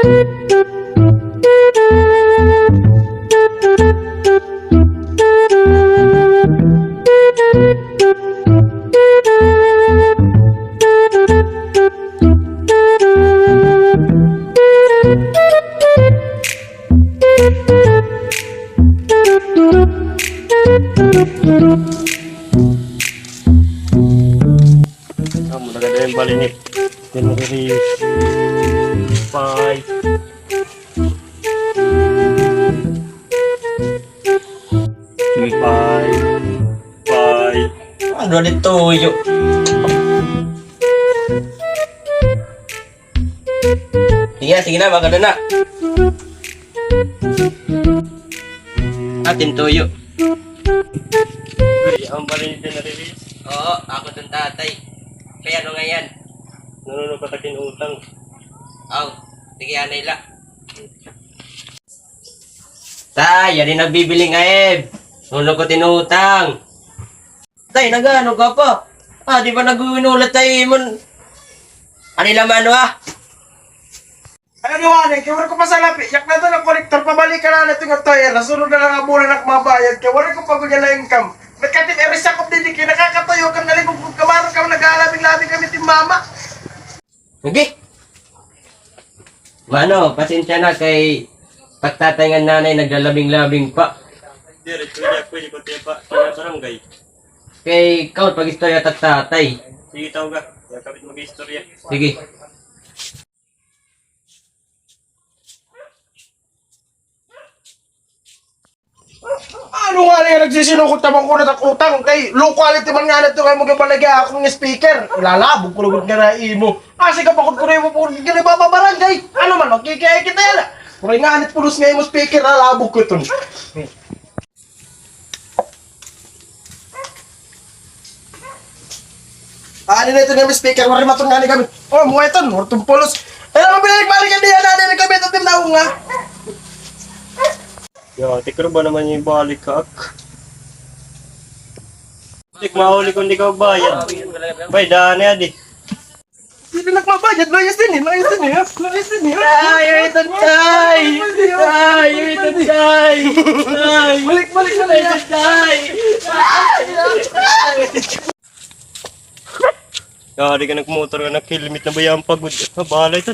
Kamu nagada yung balinik. Tinuri 5. Sige, 5. Ano dito yuk? Sige na, maganda na. Atin tuyo. Ay, ang balinik din na-release. Oo, ako dun tatay. Kaya ano nga yan? Nununod patakin utang. Aw, sige anay la. Tay, yan din nagbibili nga Nuno ko tinutang. Tay, nagano ka pa? Di ba nag-uwinulat tayo mon? Ano laman Ano naman kaya wala ko pa sa lapi. Yak na ito ng kolektor, pabalik ka na natin ng toyer. Nasunod na lang ang muna na mabayad. Kaya wala ko pagod yan na income. Nagkatip, erisya ko din, kaya nakakatayo kang naligog kamaro ka, nag-aalabing-labing kami tim mama. Okay. Mano, pasensya na kay pagtatay nga nanay naglalabing-labing pa. Dire, pwede ko tiya pa. Sa barangay. Kay count pag istorya tatay. Sige, tawag ka. Kaya kapit mag-istorya. Sige. Ano nga na nagsisinukot tamang ko na utang kay low quality man nga na ito kayo magabalagay akong speaker. Ilalabog ko lugod nga na imo. Kasi kapag ko rin mo po ka na bababarangay. Ano man, magkikaya kita yan. Kung nga anit pulos nga imo speaker, lalabog ko ito. Ano na ito nga speaker, wari matong nga ni kami. Oh, mga ito, wartong pulos. Ano mo binalik-balikan niya na kami ito timnaw nga. Yo, tikro ba naman yung balik ka? Tik, mahuli kung di ka magbayad. Bay, daan na yan Hindi na nagmabayad, layas din eh, layas din eh. Layas din eh. Tayo ito tay! Tayo ito tay! Balik-balik na layas. Tay! Kaya di ka nagmotor ka, nag-helmet na ba yung pagod? Bahala ito.